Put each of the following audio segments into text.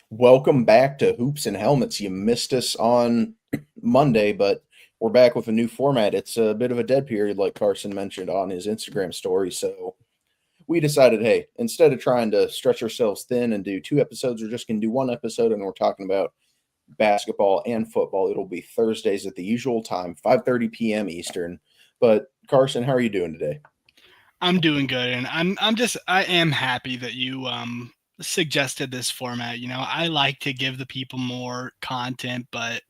Welcome back to Hoops and Helmets. You missed us on Monday, but we're back with a new format. It's a bit of a dead period, like Carson mentioned on his Instagram story. So we decided, hey, instead of trying to stretch ourselves thin and do two episodes, we're just going to do one episode, and we're talking about basketball and football. It'll be Thursdays at the usual time, 5:30 p.m. Eastern. But Carson, how are you doing today? I'm doing good, and I am happy that you suggested this format. I like to give the people more content, but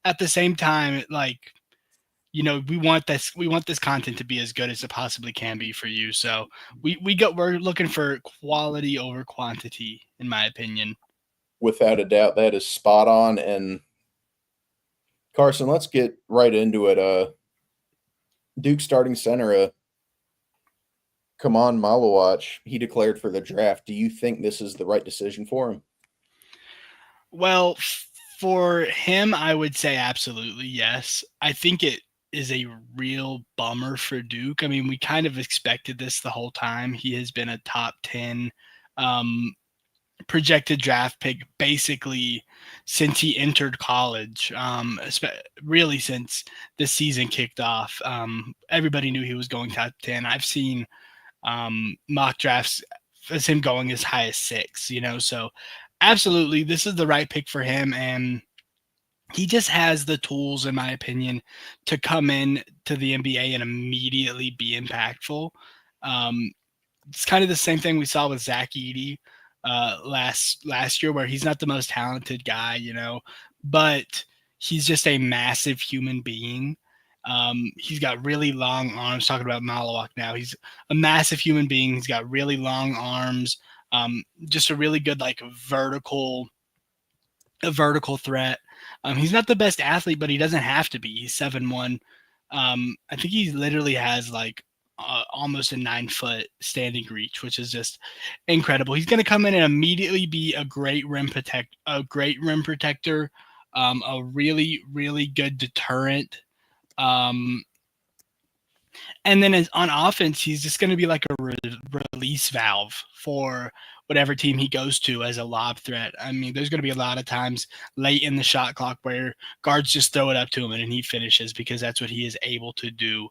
at the same time, we want this content to be as good as it possibly can be for you. So we're looking for quality over quantity, in my opinion. Without a doubt, that is spot on. And Carson, let's get right into it. Duke starting center, come on, Malawach. He declared for the draft. Do you think this is the right decision for him? Well, for him, I would say absolutely yes. I think it is a real bummer for Duke. I mean, we kind of expected this the whole time. He has been a top 10 um, projected draft pick basically since he entered college, really since the season kicked off. Everybody knew he was going top 10. I've seen mock drafts as him going as high as 6, so absolutely, this is the right pick for him, and he just has the tools, in my opinion, to come in to the NBA and immediately be impactful. Um, it's kind of the same thing we saw with Zach Edey last year, where he's not the most talented guy, but he's just a massive human being. He's got really long arms. Talking about Malawak now, he's a massive human being. He's got really long arms. Just a really good a vertical threat. He's not the best athlete, but he doesn't have to be. He's 7'1". I think he literally has almost a 9-foot standing reach, which is just incredible. He's going to come in and immediately be a great rim protector, a really really good deterrent. Um, and then on offense, he's just going to be like a release valve for whatever team he goes to as a lob threat. I mean, there's going to be a lot of times late in the shot clock where guards just throw it up to him and he finishes because that's what he is able to do.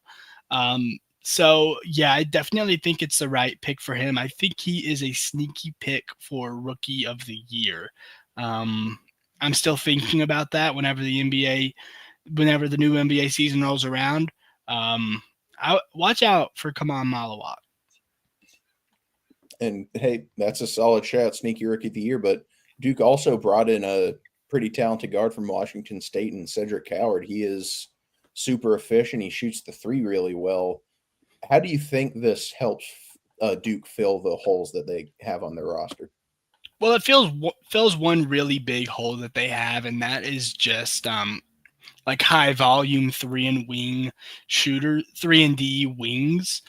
So, yeah, I definitely think it's the right pick for him. I think he is a sneaky pick for Rookie of the Year. I'm still thinking about that whenever the new NBA season rolls around. Watch out for Kaman Malawak. And hey, that's a solid shout, sneaky rookie of the year. But Duke also brought in a pretty talented guard from Washington State and Cedric Coward. He is super efficient. He shoots the three really well. How do you think this helps Duke fill the holes that they have on their roster? Well, it fills one really big hole that they have, and that is just like high volume 3 and D wings.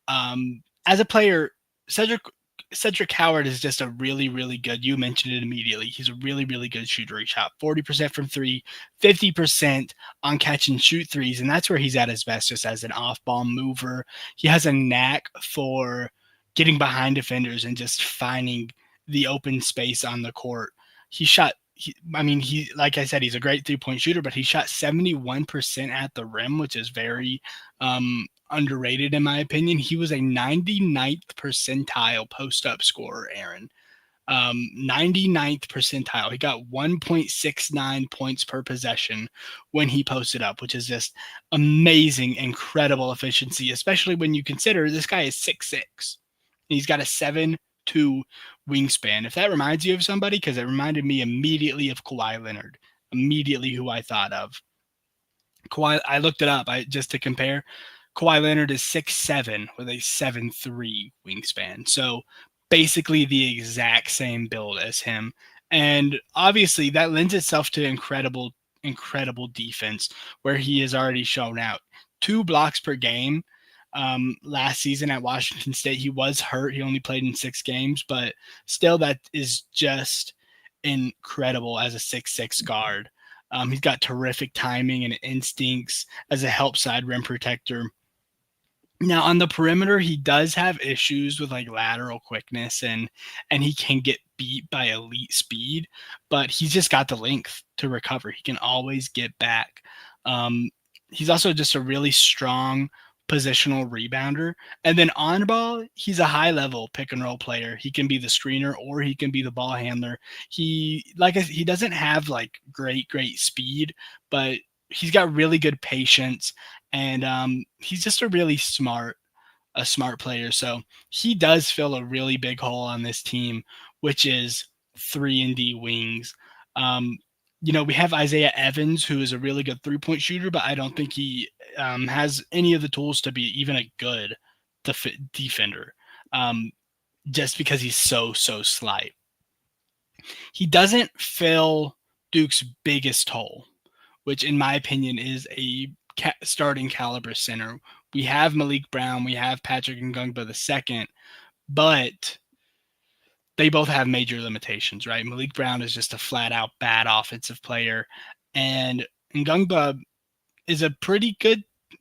As a player, Cedric Howard is just a really, really good. You mentioned it immediately. He's a really, really good shooter. He shot 40% from three, 50% on catch and shoot threes, and that's where he's at his best, just as an off-ball mover. He has a knack for getting behind defenders and just finding the open space on the court. He like I said, he's a great 3-point shooter, but he shot 71% at the rim, which is very underrated in my opinion. He was a 99th percentile post-up scorer, Aaron. 99th percentile. He got 1.69 points per possession when he posted up, which is just amazing, incredible efficiency, especially when you consider this guy is 6'6". He's got a 7'2" wingspan. If that reminds you of somebody, because it reminded me immediately of Kawhi Leonard, immediately who I thought of. Kawhi, I looked it up just to compare. Kawhi Leonard is 6'7" with a 7'3" wingspan. So basically the exact same build as him. And obviously that lends itself to incredible defense, where he has already shown out. 2 blocks per game. Last season at Washington State, he was hurt. He only played in 6 games, but still that is just incredible as a 6'6" guard. He's got terrific timing and instincts as a help side rim protector. Now on the perimeter, he does have issues with like lateral quickness and he can get beat by elite speed, but he's just got the length to recover. He can always get back. Um, he's also just a really strong positional rebounder. And then on ball, he's a high level pick and roll player. He can be the screener or he can be the ball handler. He doesn't have like great speed, but he's got really good patience, and he's just a smart player. So he does fill a really big hole on this team, which is 3-and-D wings. Um, we have Isaiah Evans, who is a really good 3-point shooter, but I don't think he has any of the tools to be even a good defender, just because he's so slight. He doesn't fill Duke's biggest hole, which in my opinion is a starting caliber center. We have Malik Brown, we have Patrick Ngungba II, but they both have major limitations, right? Malik Brown is just a flat out bad offensive player, and Ngungba is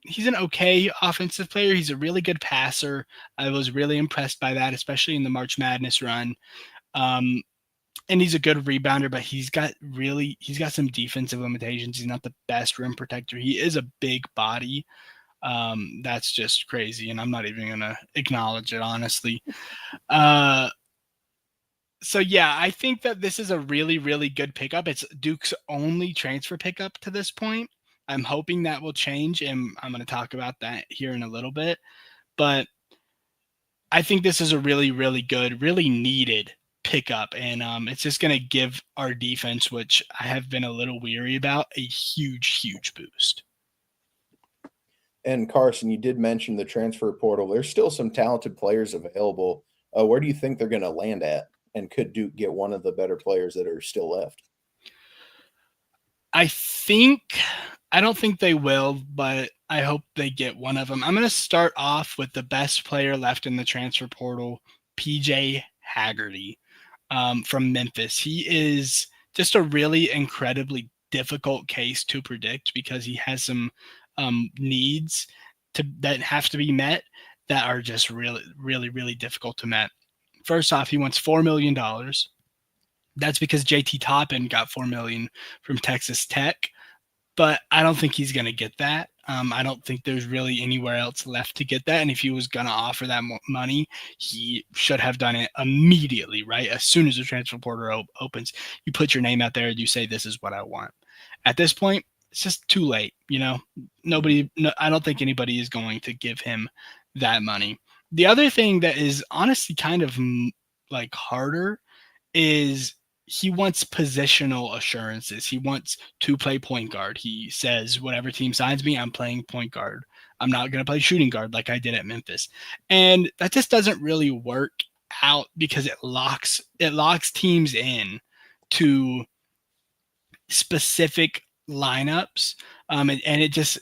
he's an okay offensive player. He's a really good passer. I was really impressed by that, especially in the March Madness run. And he's a good rebounder, but he's got some defensive limitations. He's not the best rim protector. He is a big body. That's just crazy, and I'm not even gonna acknowledge it, honestly. So yeah, I think that this is a really, really good pickup. It's Duke's only transfer pickup to this point. I'm hoping that will change, and I'm going to talk about that here in a little bit. But I think this is a really, really good, really needed pickup, and it's just going to give our defense, which I have been a little weary about, a huge boost. And Carsen, you did mention the transfer portal. There's still some talented players available. Where do you think they're going to land at? And could Duke get one of the better players that are still left? I don't think they will, but I hope they get one of them. I'm going to start off with the best player left in the transfer portal, PJ Haggerty, from Memphis. He is just a really incredibly difficult case to predict because he has some needs that have to be met that are just really difficult to met. First off, he wants $4 million. That's because JT Toppin got $4 million from Texas Tech, but I don't think he's going to get that. I don't think there's really anywhere else left to get that. And if he was going to offer that money, he should have done it immediately, right? As soon as the transfer portal opens, you put your name out there and you say, this is what I want. At this point, it's just too late. I don't think anybody is going to give him that money. The other thing that is honestly kind of like harder is he wants positional assurances. He wants to play point guard. He says, whatever team signs me, I'm playing point guard. I'm not going to play shooting guard like I did at Memphis. And that just doesn't really work out because it locks teams in to specific lineups. And it just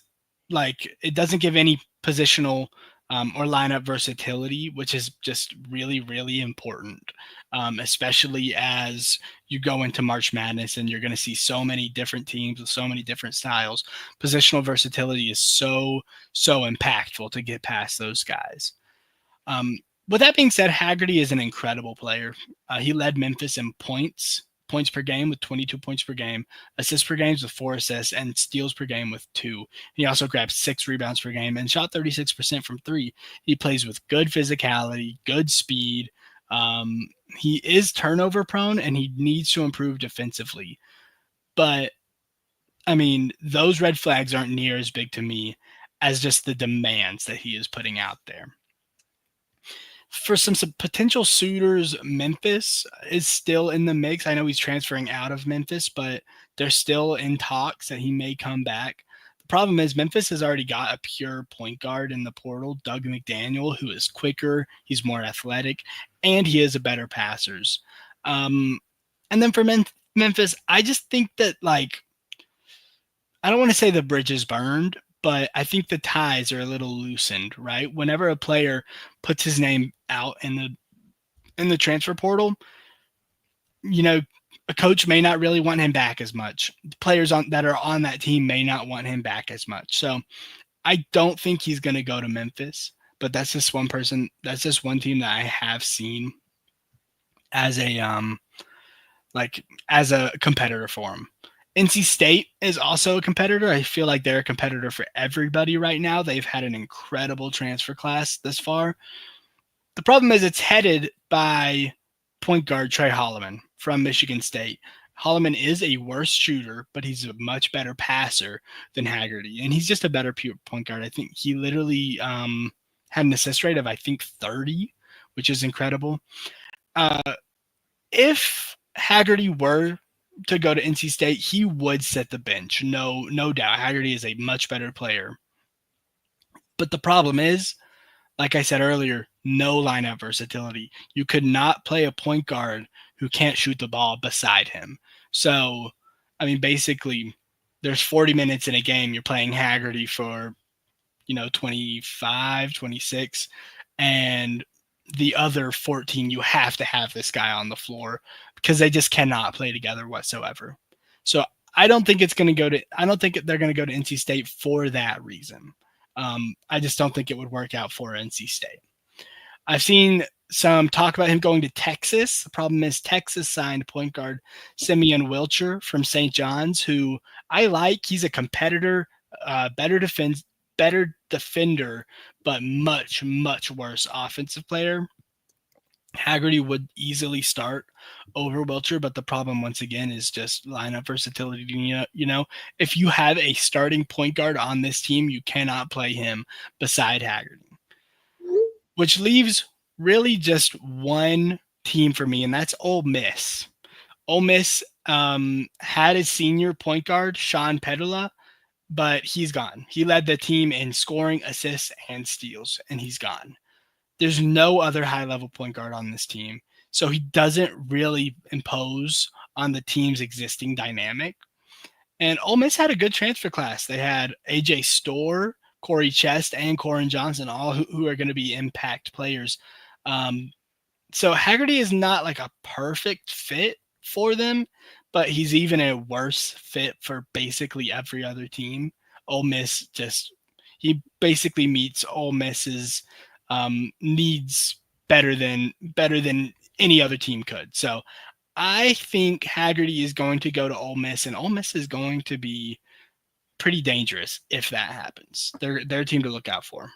it doesn't give any positional or lineup versatility, which is just really important, especially as you go into March Madness and you're going to see so many different teams with so many different styles. Positional versatility is so impactful to get past those guys. With that being said, Haggerty is an incredible player. He led Memphis in points per game with 22 points per game, assists per game with 4 assists, and steals per game with 2. He also grabbed 6 rebounds per game and shot 36% from 3. He plays with good physicality, good speed. He is turnover prone and he needs to improve defensively. But I mean, those red flags aren't near as big to me as just the demands that he is putting out there. For some potential suitors, Memphis is still in the mix. I know he's transferring out of Memphis, but they're still in talks that he may come back. The problem is Memphis has already got a pure point guard in the portal, Doug McDaniel, who is quicker, he's more athletic, and he is a better passer. And then for Memphis, I just think that I don't want to say the bridge is burned, but I think the ties are a little loosened, right? Whenever a player puts his name out in the transfer portal, a coach may not really want him back as much. The players that are on that team may not want him back as much. So I don't think he's going to go to Memphis. but that's just one person. That's just one team that I have seen as a as a competitor for him. NC State is also a competitor. I feel like they're a competitor for everybody right now. They've had an incredible transfer class this far. The problem is it's headed by point guard Trey Holloman from Michigan State. Holloman is a worse shooter, but he's a much better passer than Haggerty, and he's just a better pure point guard. I think he literally had an assist rate of, I think, 30, which is incredible. If Haggerty were to go to NC State, he would set the bench. No doubt. Haggerty is a much better player. But the problem is, like I said earlier, no lineup versatility. You could not play a point guard who can't shoot the ball beside him. So, I mean, basically, there's 40 minutes in a game. You're playing Haggerty for, 25, 26, and the other 14, you have to have this guy on the floor because they just cannot play together whatsoever. So I don't think they're going to go to NC State for that reason. I just don't think it would work out for NC State. I've seen some talk about him going to Texas. The problem is Texas signed point guard Simeon Wilcher from St. John's, who I like. He's a competitor, better defender, but much, much worse offensive player. Haggerty would easily start over Wilcher, but the problem once again is just lineup versatility. If you have a starting point guard on this team, you cannot play him beside Haggerty, which leaves really just one team for me, and that's Ole Miss. Ole Miss had a senior point guard, Sean Pedula, but he's gone. He led the team in scoring, assists, and steals, and he's gone. There's no other high-level point guard on this team, so he doesn't really impose on the team's existing dynamic. And Ole Miss had a good transfer class. They had A.J. Storr, Corey Chest, and Corin Johnson, all who are going to be impact players. So Haggerty is not like a perfect fit for them, but he's even a worse fit for basically every other team. Ole Miss he basically meets Ole Miss's needs better than any other team could. So I think Haggerty is going to go to Ole Miss, and Ole Miss is going to be pretty dangerous if that happens. They're a team to look out for.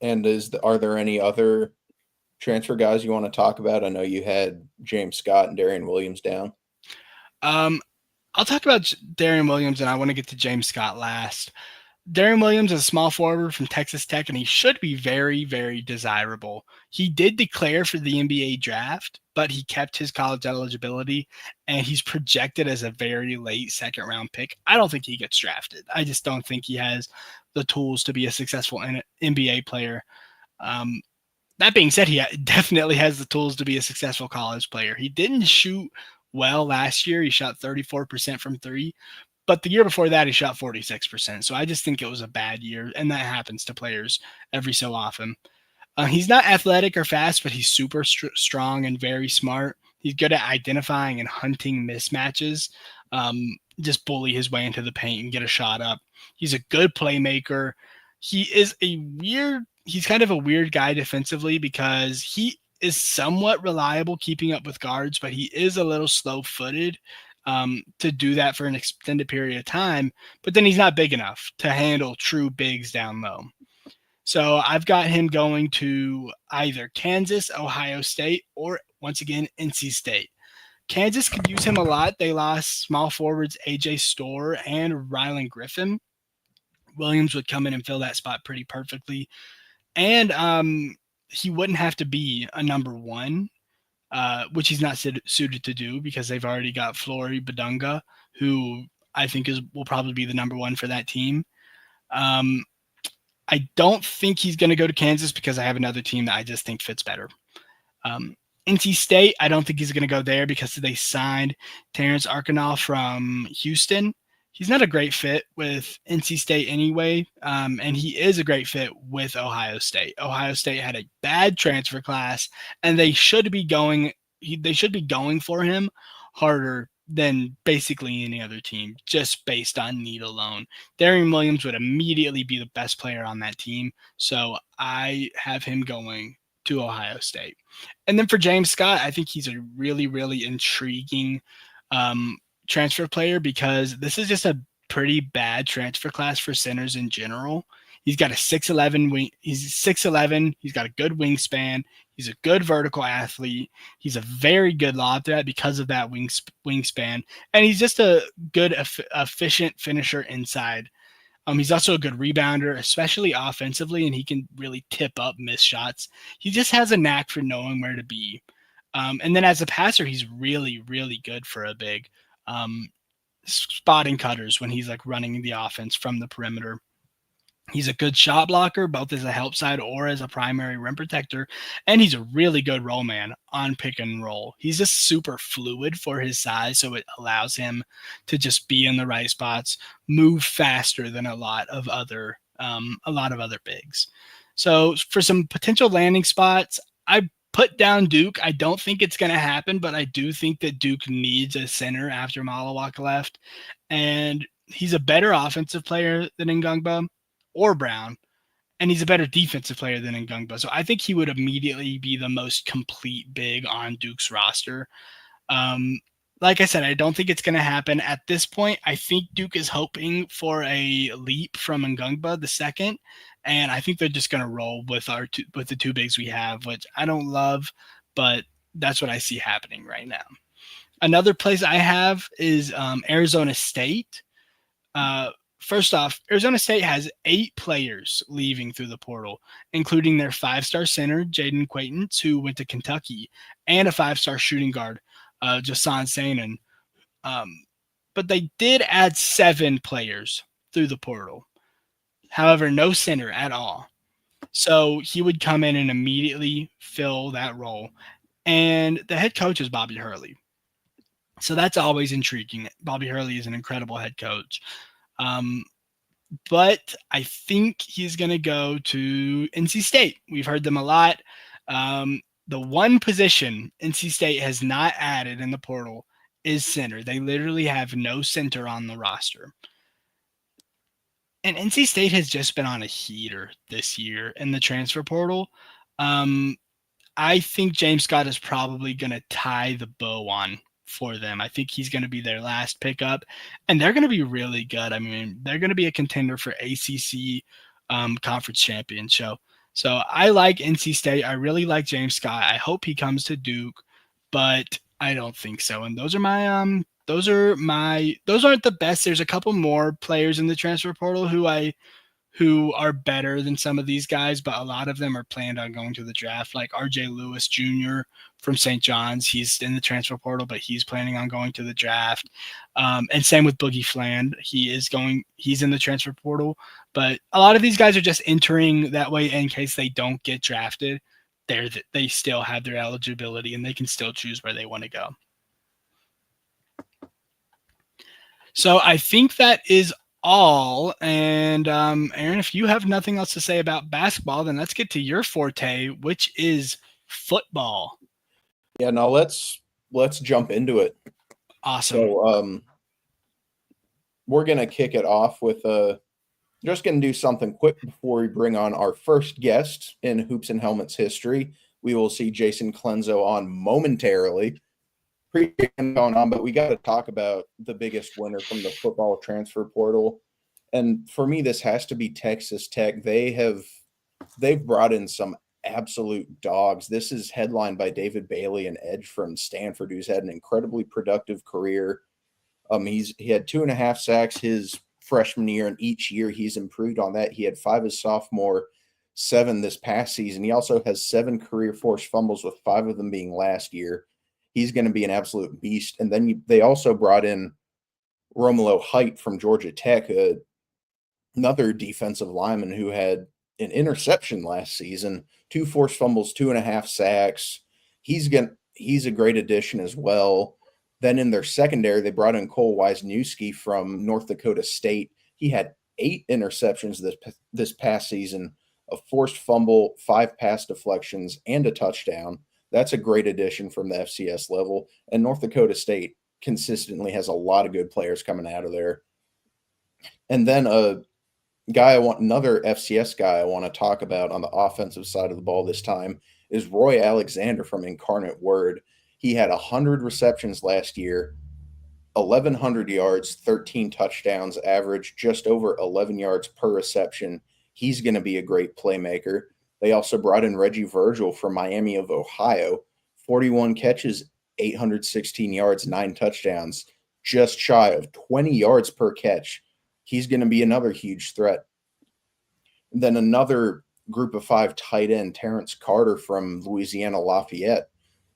And are there any other transfer guys you want to talk about? I know you had James Scott and Darian Williams down. I'll talk about Darian Williams, and I want to get to James Scott last. Darian Williams is a small forward from Texas Tech, and he should be very, very desirable. He did declare for the NBA draft, but he kept his college eligibility, and he's projected as a very late second-round pick. I don't think he gets drafted. I just don't think he has the tools to be a successful NBA player. That being said, he definitely has the tools to be a successful college player. He didn't shoot well last year. He shot 34% from three. But the year before that, he shot 46%. So I just think it was a bad year, and that happens to players every so often. He's not athletic or fast, but he's super strong and very smart. He's good at identifying and hunting mismatches. Just bully his way into the paint and get a shot up. He's a good playmaker. He's kind of a weird guy defensively because he is somewhat reliable keeping up with guards, but he is a little slow-footed. To do that for an extended period of time, but then he's not big enough to handle true bigs down low. So I've got him going to either Kansas, Ohio State, or once again, NC State. Kansas could use him a lot. They lost small forwards A.J. Storr and Rylan Griffin. Williams would come in and fill that spot pretty perfectly. And he wouldn't have to be a number one. Which he's not suited to do because they've already got Flory Badunga, who I think will probably be the number one for that team. I don't think he's going to go to Kansas because I have another team that I just think fits better. NC State, I don't think he's going to go there because they signed Terrence Arkinall from Houston. He's not a great fit with NC State anyway, and he is a great fit with Ohio State. Ohio State had a bad transfer class, and they should be going for him harder than basically any other team, just based on need alone. Darian Williams would immediately be the best player on that team, so I have him going to Ohio State. And then for James Scott, I think he's a really, really intriguing transfer player because this is just a pretty bad transfer class for centers in general. He's got a 6'11 wing. He's 6'11. He's got a good wingspan. He's a good vertical athlete. He's a very good lob threat because of that wingspan. And he's just a good, efficient finisher inside. He's also a good rebounder, especially offensively, and he can really tip up missed shots. He just has a knack for knowing where to be. And then as a passer, he's really, really good for a big. Spotting cutters when he's like running the offense from the perimeter. He's a good shot blocker, both as a help side or as a primary rim protector. And he's a really good roll man on pick and roll. He's just super fluid for his size, so it allows him to just be in the right spots, move faster than a lot of other bigs. So for some potential landing spots, I put down Duke. I don't think it's going to happen, but I do think that Duke needs a center after Malawak left. And he's a better offensive player than Ngungba or Brown, and he's a better defensive player than Ngungba. So I think he would immediately be the most complete big on Duke's roster. Like I said, I don't think it's going to happen at this point. I think Duke is hoping for a leap from Ngungba the second, and I think they're just going to roll with the two bigs we have, which I don't love, but that's what I see happening right now. Another place I have is Arizona State. First off, Arizona State has 8 players leaving through the portal, including their 5-star center, Jaden Quaintance, who went to Kentucky, and a 5-star shooting guard, Jason Sainin. But they did add 7 players through the portal. However, no center at all. So he would come in and immediately fill that role. And the head coach is Bobby Hurley. So that's always intriguing. Bobby Hurley is an incredible head coach. But I think he's going to go to NC State. We've heard them a lot. The one position NC State has not added in the portal is center. They literally have no center on the roster. And NC State has just been on a heater this year in the transfer portal. I think James Scott is probably going to tie the bow on for them. I think he's going to be their last pickup, and they're going to be really good. I mean, they're going to be a contender for ACC conference championship. So I like NC State. I really like James Scott. I hope he comes to Duke, but I don't think so. And those aren't the best. There's a couple more players in the transfer portal who are better than some of these guys, but a lot of them are planned on going to the draft, like RJ Lewis Jr. from St. John's. He's in the transfer portal, but he's planning on going to the draft. And same with Boogie Fland. He's in the transfer portal, but a lot of these guys are just entering that way in case they don't get drafted. They still have their eligibility and they can still choose where they want to go. So I think that is all. And Aaron, if you have nothing else to say about basketball, then let's get to your forte, which is football. Yeah, now let's jump into it. Awesome. So we're gonna kick it off with just gonna do something quick before we bring on our first guest in Hoops and Helmets history. We will see Jason Calenzo on momentarily. Going on, but we got to talk about the biggest winner from the football transfer portal, and for me, this has to be Texas Tech. They've brought in some absolute dogs. This is headlined by David Bailey, an edge from Stanford, who's had an incredibly productive career. He had 2.5 sacks his freshman year, and each year he's improved on that. He had 5 his sophomore, 7 this past season. He also has 7 career forced fumbles, with 5 of them being last year. He's going to be an absolute beast. And then they also brought in Romulo Height from Georgia Tech, another defensive lineman who had an interception last season, 2 forced fumbles, 2.5 sacks. He's a great addition as well. Then in their secondary, they brought in Cole Wisniewski from North Dakota State. He had 8 interceptions this past season, a forced fumble, 5 pass deflections, and a touchdown. That's a great addition from the FCS level. And North Dakota State consistently has a lot of good players coming out of there. And then another FCS guy I want to talk about on the offensive side of the ball this time is Roy Alexander from Incarnate Word. He had 100 receptions last year, 1,100 yards, 13 touchdowns, average just over 11 yards per reception. He's going to be a great playmaker. They also brought in Reggie Virgil from Miami of Ohio, 41 catches, 816 yards, 9 touchdowns, just shy of 20 yards per catch. He's going to be another huge threat. And then another group of 5 tight end, Terrence Carter from Louisiana Lafayette.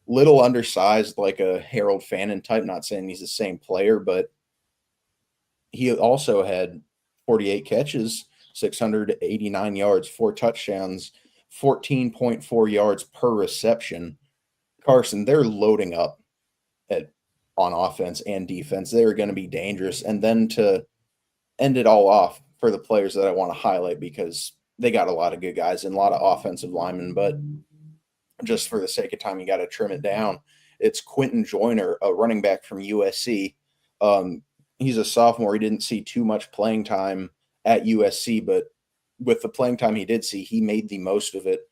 Little undersized, like a Harold Fannin type. Not saying he's the same player, but he also had 48 catches, 689 yards, 4 touchdowns, 14.4 yards per reception. Carsen, they're loading up on offense and defense. They're going to be dangerous. And then to end it all off for the players that I want to highlight, because they got a lot of good guys and a lot of offensive linemen, but just for the sake of time, you got to trim it down. It's Quentin Joyner, a running back from USC. He's a sophomore. He didn't see too much playing time at USC, but with the playing time he did see, he made the most of it.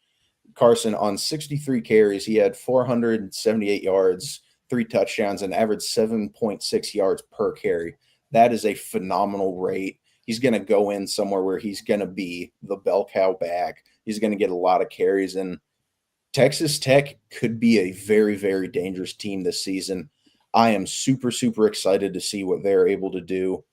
Carsen, on 63 carries, he had 478 yards, 3 touchdowns, and averaged 7.6 yards per carry. That is a phenomenal rate. He's going to go in somewhere where he's going to be the bell cow back. He's going to get a lot of carries, and Texas Tech could be a very, very dangerous team this season. I am super, super excited to see what they're able to do.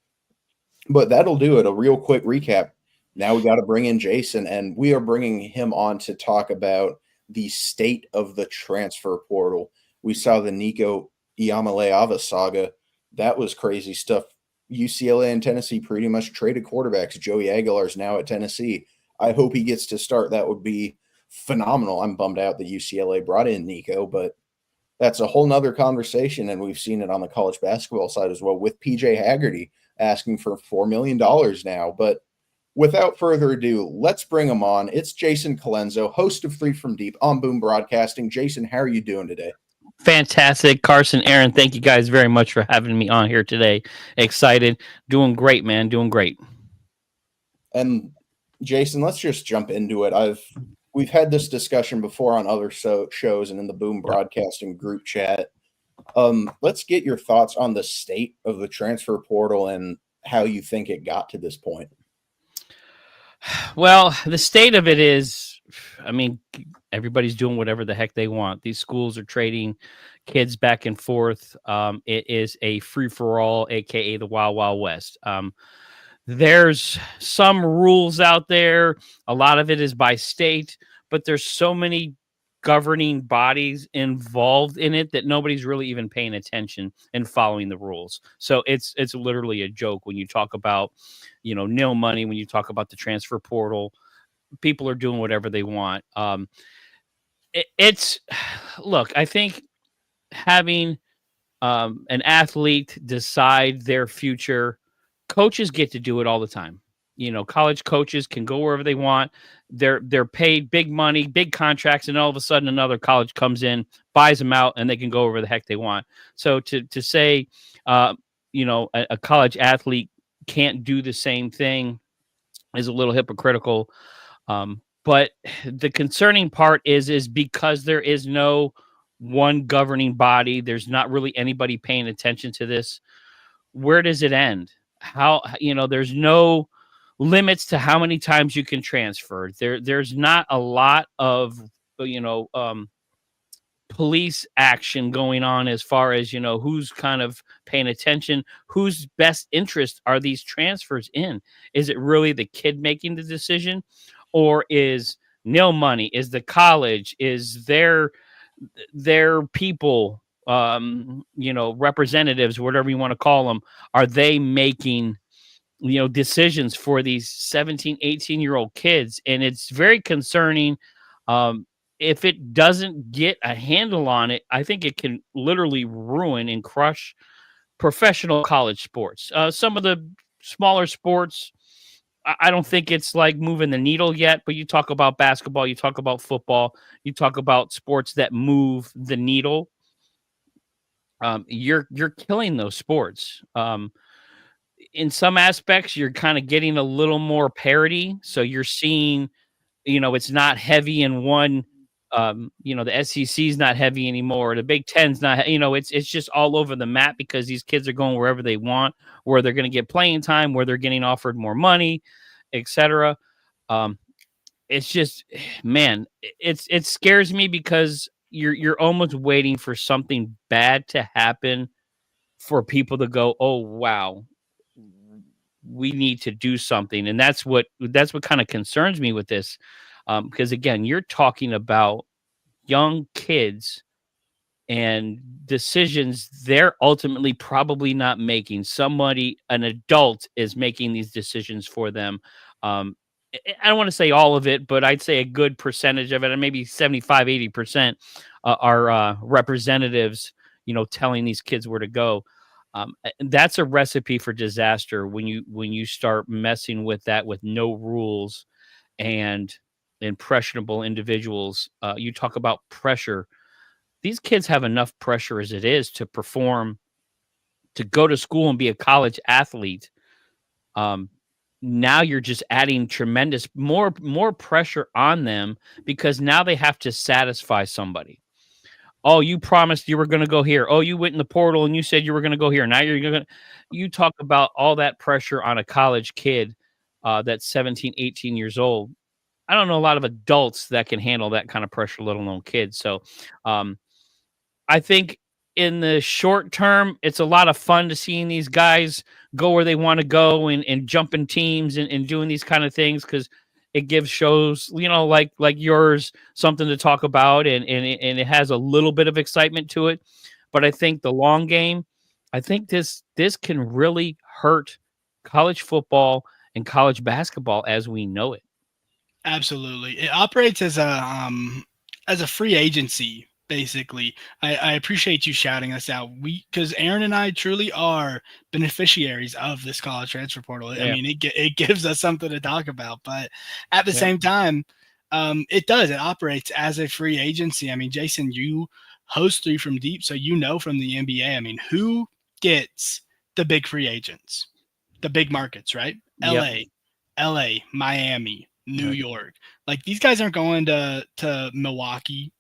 But that'll do it. A real quick recap. Now we got to bring in Jason, and we are bringing him on to talk about the state of the transfer portal. We saw the Nico Iamaleava saga. That was crazy stuff. UCLA and Tennessee pretty much traded quarterbacks. Joey Aguilar is now at Tennessee. I hope he gets to start. That would be phenomenal. I'm bummed out that UCLA brought in Nico, but that's a whole nother conversation, and we've seen it on the college basketball side as well with PJ Haggerty asking for $4 million now. But without further ado, let's bring him on. It's Jason Calenzo, host of Three from Deep on Boom Broadcasting. Jason, how are you doing today? Fantastic. Carsen, Aaron, thank you guys very much for having me on here today. Excited. Doing great, man. Doing great. And Jason, let's just jump into it. We've had this discussion before on other shows and in the Boom Broadcasting group chat. Let's get your thoughts on the state of the transfer portal and how you think it got to this point. Well, the state of it is, I mean, everybody's doing whatever the heck they want. These schools are trading kids back and forth. It is a free-for-all, a.k.a. the Wild Wild West. There's some rules out there. A lot of it is by state, but there's so many governing bodies involved in it that nobody's really even paying attention and following the rules. So it's literally a joke when you talk about, nil money, when you talk about the transfer portal. People are doing whatever they want. Look, I think having an athlete decide their future, coaches get to do it all the time. College coaches can go wherever they want. They're paid big money, big contracts, and all of a sudden another college comes in, buys them out, and they can go wherever the heck they want. So to say, a college athlete can't do the same thing is a little hypocritical. But the concerning part is because there is no one governing body. There's not really anybody paying attention to this. Where does it end? There's no limits to how many times you can transfer. There's not a lot of, police action going on as far as, who's kind of paying attention, whose best interest are these transfers in? Is it really the kid making the decision, or is nil money? Is the college, is their people, representatives, whatever you want to call them, are they making decisions for these 17, 18-year-old kids? And it's very concerning. If it doesn't get a handle on it, I think it can literally ruin and crush professional college sports. Some of the smaller sports, I don't think it's like moving the needle yet, but you talk about basketball, you talk about football, you talk about sports that move the needle. you're killing those sports. In some aspects, you're kind of getting a little more parity. So you're seeing, it's not heavy in one. The SEC is not heavy anymore. The Big Ten's not. It's just all over the map because these kids are going wherever they want, where they're going to get playing time, where they're getting offered more money, etc. Um, it's just, man, it scares me because you're almost waiting for something bad to happen for people to go, oh wow, we need to do something. And that's what kind of concerns me with this. Because again, you're talking about young kids and decisions they're ultimately probably not making. An adult is making these decisions for them. I don't want to say all of it, but I'd say a good percentage of it, and maybe 75, 80% are representatives, telling these kids where to go. And that's a recipe for disaster when you start messing with that with no rules and impressionable individuals. You talk about pressure. These kids have enough pressure as it is to perform, to go to school and be a college athlete. Now you're just adding tremendous more pressure on them because now they have to satisfy somebody. Oh, you promised you were going to go here. Oh, you went in the portal and you said you were going to go here. Now you're going to, you talk about all that pressure on a college kid that's 17, 18 years old. I don't know a lot of adults that can handle that kind of pressure, let alone kids. So I think in the short term, it's a lot of fun to seeing these guys go where they want to go and jumping teams and doing these kind of things because it gives shows, like yours, something to talk about and it has a little bit of excitement to it. But I think the long game, I think this can really hurt college football and college basketball as we know it. Absolutely. It operates as a free agency, basically. I appreciate you shouting us out. Because Aaron and I truly are beneficiaries of this college transfer portal. Yeah. I mean, it gives us something to talk about, but at the same time, it operates as a free agency. I mean, Jason, you host 3 from Deep, so from the NBA. I mean, who gets the big free agents? The big markets, right? Yep. LA, Miami, New York. Like these guys aren't going to Milwaukee,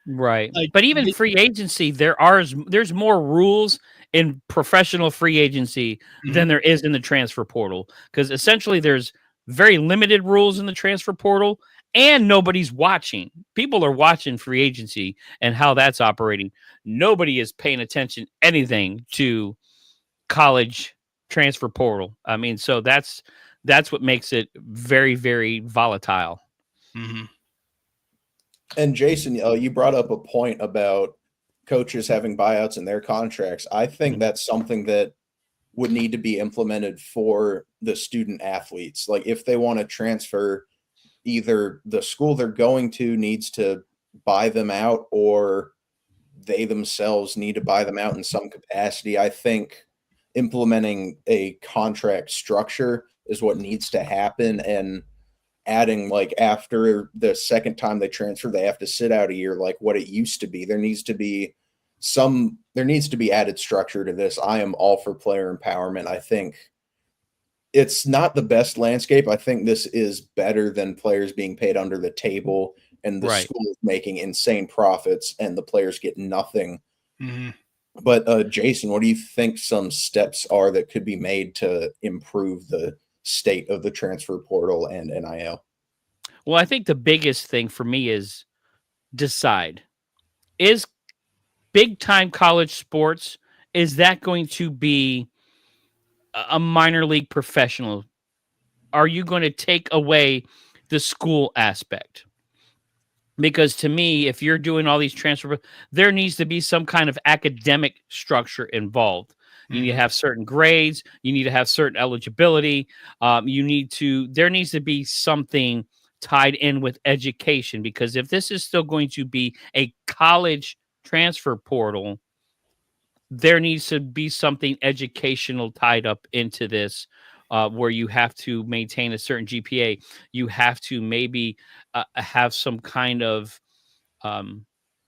right. But even free agency, there's more rules in professional free agency than there is in the transfer portal because essentially there's very limited rules in the transfer portal and nobody's watching. People are watching free agency and how that's operating. Nobody is paying attention anything to college transfer portal. I mean, so that's what makes it very, very volatile. Mm-hmm. And Jason, you brought up a point about coaches having buyouts in their contracts. I think that's something that would need to be implemented for the student athletes. Like if they want to transfer, either the school they're going to needs to buy them out or they themselves need to buy them out in some capacity. I think implementing a contract structure is what needs to happen, and adding like after the second time they transfer, they have to sit out a year like what it used to be. There needs to be added structure to this. I am all for player empowerment. I think it's not the best landscape. I think this is better than players being paid under the table and the school is making insane profits and the players get nothing. Mm-hmm. But Jason, what do you think some steps are that could be made to improve the state of the transfer portal and NIL? Well, I think the biggest thing for me is decide. Is big time college sports, is that going to be a minor league professional? Are you going to take away the school aspect? Because to me, if you're doing all these transfer, there needs to be some kind of academic structure involved. You need to have certain grades. You need to have certain eligibility. There needs to be something tied in with education, because if this is still going to be a college transfer portal, there needs to be something educational tied up into this, where you have to maintain a certain GPA. You have to maybe have some kind of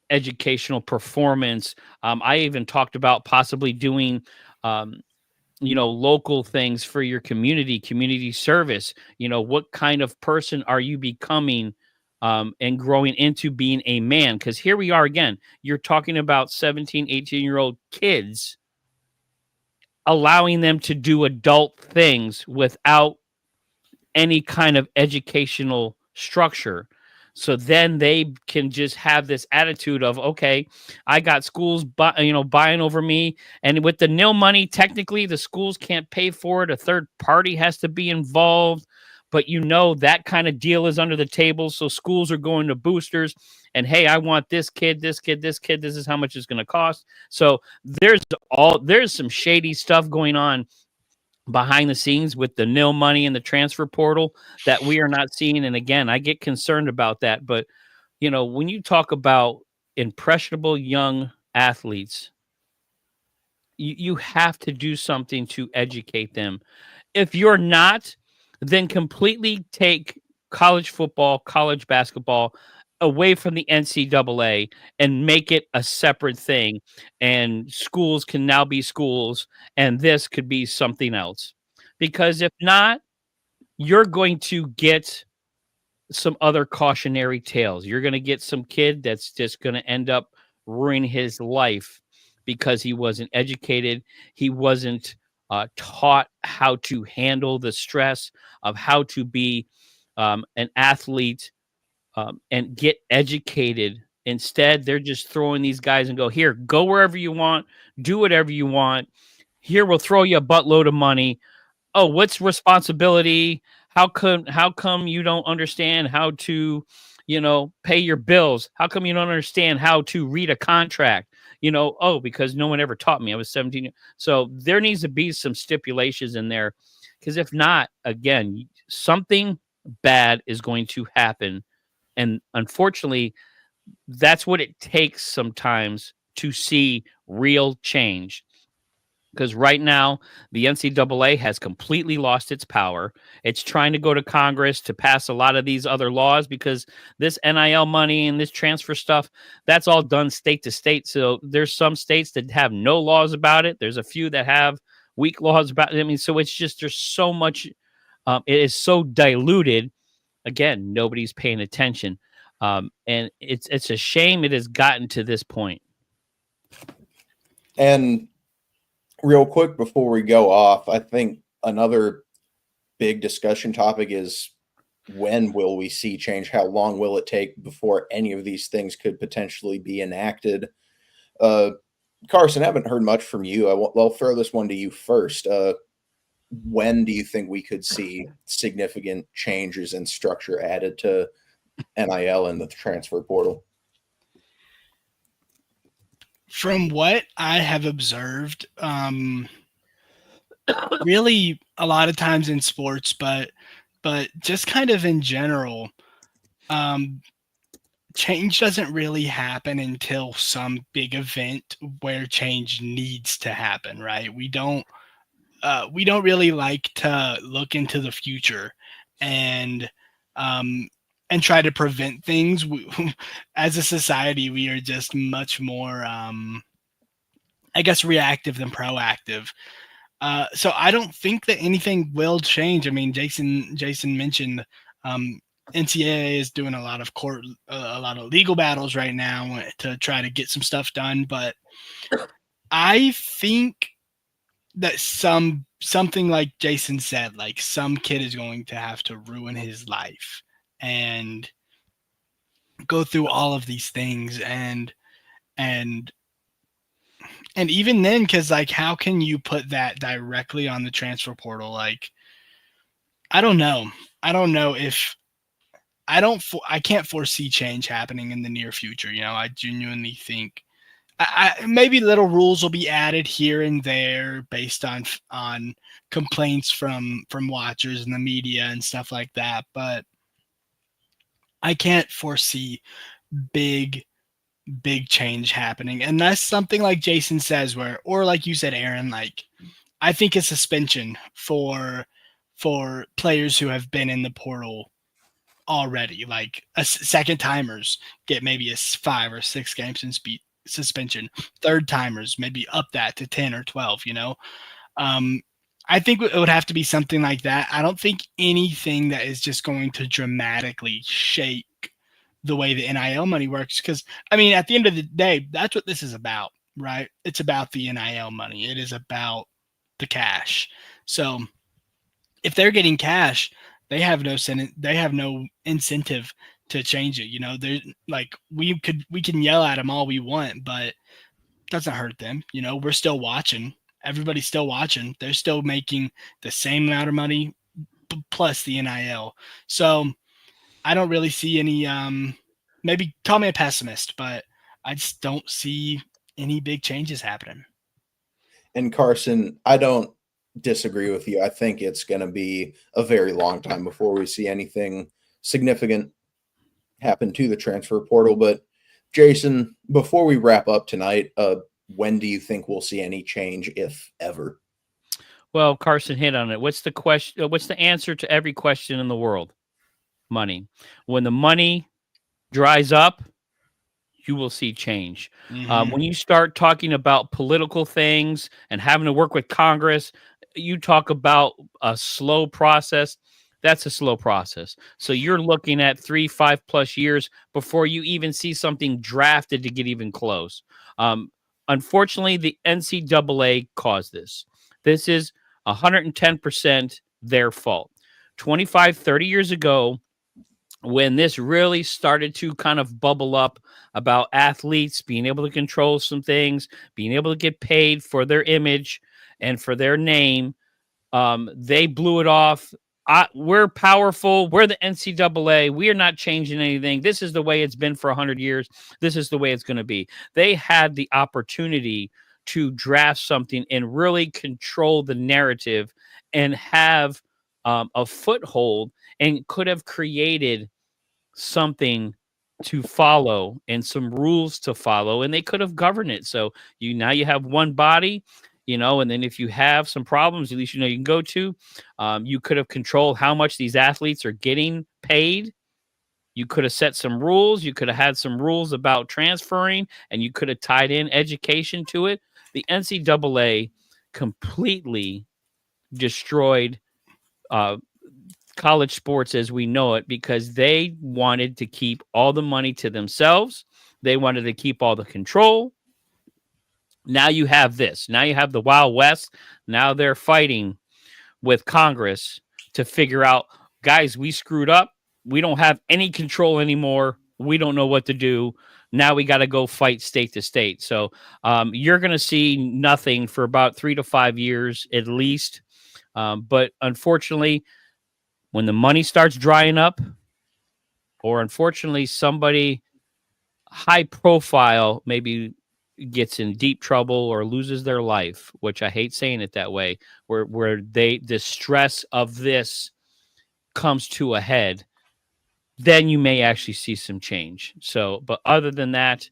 educational performance. I even talked about possibly doing, local things for your community service. What kind of person are you becoming, and growing into being a man? Because here we are again. You're talking about 17, 18-year-old kids, allowing them to do adult things without any kind of educational structure. So then they can just have this attitude of, okay, I got schools, buying over me, and with the nil money, technically the schools can't pay for it. A third party has to be involved, but that kind of deal is under the table. So schools are going to boosters, and hey, I want this kid, this kid, this kid. This is how much it's going to cost. So there's some shady stuff going on behind the scenes with the nil money and the transfer portal that we are not seeing. And again, I get concerned about that. But, when you talk about impressionable young athletes, you have to do something to educate them. If you're not, then completely take college football, college basketball away from the NCAA and make it a separate thing. And schools can now be schools, and this could be something else. Because if not, you're going to get some other cautionary tales. You're going to get some kid that's just going to end up ruining his life because he wasn't educated. He wasn't taught how to handle the stress of how to be an athlete, and get educated. Instead, they're just throwing these guys and here, go wherever you want, do whatever you want. Here, we'll throw you a buttload of money. Oh, what's responsibility? How come you don't understand how to, pay your bills? How come you don't understand how to read a contract? Because no one ever taught me. I was 17. So there needs to be some stipulations in there, because if not, again, something bad is going to happen. And unfortunately, that's what it takes sometimes to see real change. Because right now, the NCAA has completely lost its power. It's trying to go to Congress to pass a lot of these other laws, because this NIL money and this transfer stuff, that's all done state to state. So there's some states that have no laws about it. There's a few that have weak laws about it. I mean, so it's just, there's so much, it is so diluted. Again, nobody's paying attention. And it's a shame it has gotten to this point. And real quick before we go off, I think another big discussion topic is, when will we see change? How long will it take before any of these things could potentially be enacted? Carsen, I haven't heard much from you. I'll throw this one to you first. When do you think we could see significant changes in structure added to NIL and the transfer portal? From what I have observed, really a lot of times in sports, but just kind of in general, change doesn't really happen until some big event where change needs to happen, right? We don't really like to look into the future and try to prevent things. As a society, we are just much more, I guess, reactive than proactive. So I don't think that anything will change. I mean, Jason mentioned NCAA is doing a lot of legal battles right now to try to get some stuff done. But I think that something like Jason said, like some kid is going to have to ruin his life and go through all of these things, and even then, because like, how can you put that directly on the transfer portal? Like, I don't know if I can't foresee change happening in the near future. I genuinely think maybe little rules will be added here and there based on complaints from watchers and the media and stuff like that. But I can't foresee big change happening unless something like Jason says, or like you said, Aaron, like, I think a suspension for players who have been in the portal already. Like second timers get maybe a 5 or 6 game suspension. Third timers maybe up that to 10 or 12. I think it would have to be something like that. I don't think anything that is just going to dramatically shake the way the NIL money works. Because, I mean, at the end of the day, that's what this is about, right? It's about the NIL money. It is about the cash. So if they're getting cash, they have no incentive to change it. They're like, we can yell at them all we want, but it doesn't hurt them. We're still watching. Everybody's still watching. They're still making the same amount of money plus the NIL. So I don't really see any, maybe call me a pessimist, but I just don't see any big changes happening. And Carsen, I don't disagree with you. I think it's going to be a very long time before we see anything significant happen to the transfer portal. But Jason, before we wrap up tonight, when do you think we'll see any change, if ever? Well, Carsen hit on it. What's the question? What's the answer to every question in the world? Money. When the money dries up, you will see change. When you start talking about political things and having to work with Congress, you talk about a slow process. That's a slow process. So you're looking at 3-5+ years before you even see something drafted to get even close. Unfortunately, the NCAA caused this. This is 110% their fault. 25, 30 years ago, when this really started to kind of bubble up about athletes being able to control some things, being able to get paid for their image and for their name, they blew it off. We're powerful. We're the NCAA. We are not changing anything. This is the way it's been for 100 years. This is the way it's going to be. They had the opportunity to draft something and really control the narrative and have a foothold, and could have created something to follow and some rules to follow, and they could have governed it. So now you have one body, and then if you have some problems, at least you can go to. You could have controlled how much these athletes are getting paid. You could have set some rules. You could have had some rules about transferring, and you could have tied in education to it. The NCAA completely destroyed college sports as we know it, because they wanted to keep all the money to themselves. They wanted to keep all the control. Now you have this. Now you have the Wild West. Now they're fighting with Congress to figure out, guys, we screwed up. We don't have any control anymore. We don't know what to do. Now we got to go fight state to state. So you're going to see nothing for about 3 to 5 years at least. But unfortunately, when the money starts drying up, or unfortunately somebody high profile maybe gets in deep trouble or loses their life, which I hate saying it that way, where the stress of this comes to a head, then you may actually see some change. So, but other than that,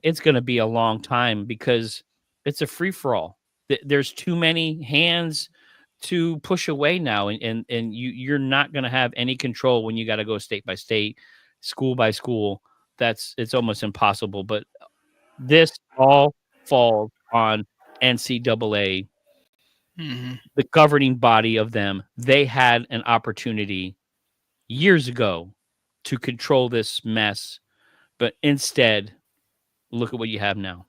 it's going to be a long time because it's a free for all. There's too many hands to push away now, and you're not going to have any control when you got to go state by state, school by school. It's almost impossible. But this all falls on NCAA, the governing body of them. They had an opportunity years ago to control this mess, but instead, look at what you have now.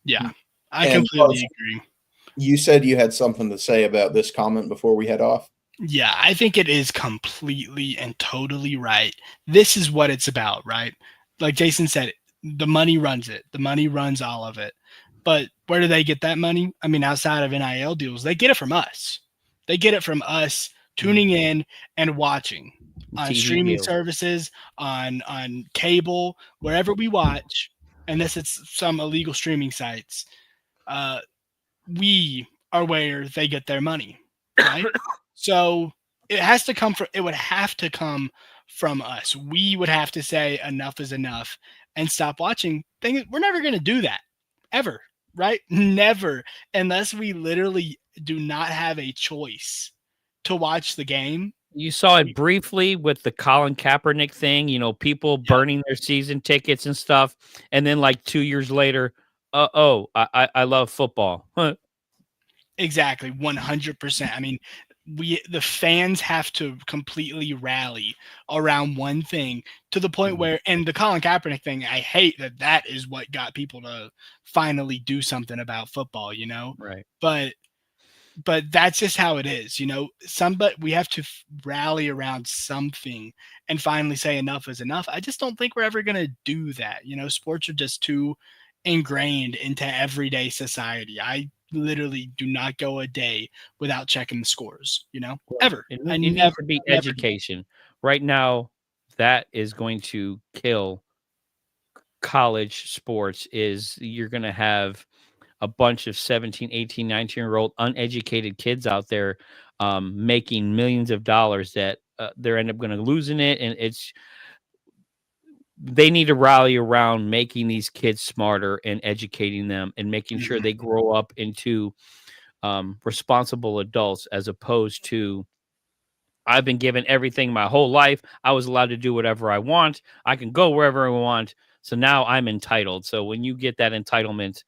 Yeah, I completely agree. You said you had something to say about this comment before we head off. Yeah, I think it is completely and totally right. This is what it's about, right? Like Jason said, the money runs it. The money runs all of it. But where do they get that money? I mean, outside of NIL deals, they get it from us. They get it from us tuning in and watching on TV streaming services, on cable, wherever we watch, unless it's some illegal streaming sites. We are where they get their money, right? So it would have to come from us. We would have to say enough is enough and stop watching. We're never going to do that ever, right? Never, unless we literally do not have a choice to watch the game. You saw it briefly with the Colin Kaepernick thing, people burning their season tickets and stuff. And then like 2 years later, I love football. Huh. Exactly, 100%. I mean, the fans have to completely rally around one thing to the point where, and the Colin Kaepernick thing, I hate that is what got people to finally do something about football, Right. But that's just how it is, But we have to rally around something and finally say enough is enough. I just don't think we're ever going to do that. Sports are just too ingrained into everyday society. I literally do not go a day without checking the scores, ever. It I needs never, to be never do. education. Right now, that is going to kill college sports. Is you're going to have a bunch of 17, 18, 19-year-old uneducated kids out there making millions of dollars that they're end up going to losing it. And they need to rally around making these kids smarter and educating them and making sure they grow up into responsible adults, as opposed to, I've been given everything my whole life. I was allowed to do whatever I want. I can go wherever I want. So now I'm entitled. So when you get that entitlement,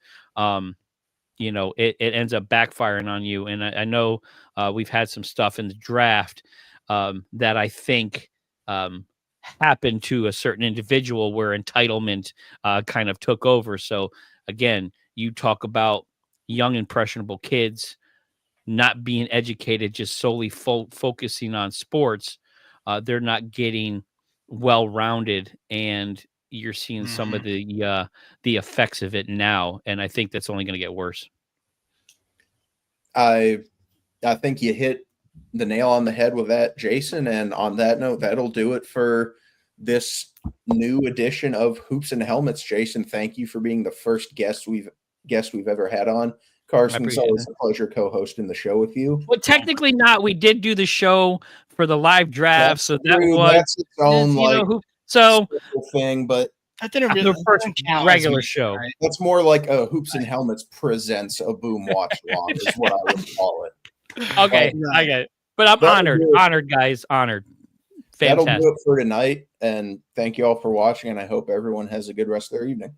it ends up backfiring on you. And I know we've had some stuff in the draft that I think happened to a certain individual where entitlement kind of took over. So again, you talk about young, impressionable kids not being educated, just solely focusing on sports. They're not getting well-rounded, and you're seeing some of the effects of it now. And I think that's only going to get worse. I think you hit the nail on the head with that, Jason. And on that note, that'll do it for this new edition of Hoops and Helmets. Jason, thank you for being the first guest we've ever had on. Carsen, it's always a pleasure co-hosting the show with you. Well, technically not. We did do the show for the live draft, so that's its own thing, but that didn't really the first regular show. Right? That's more like a Hoops and Helmets presents a Boom Watch Long is what I would call it. Okay, I get it. But I'm honored, guys, honored. Fantastic. That'll do it for tonight, and thank you all for watching, and I hope everyone has a good rest of their evening.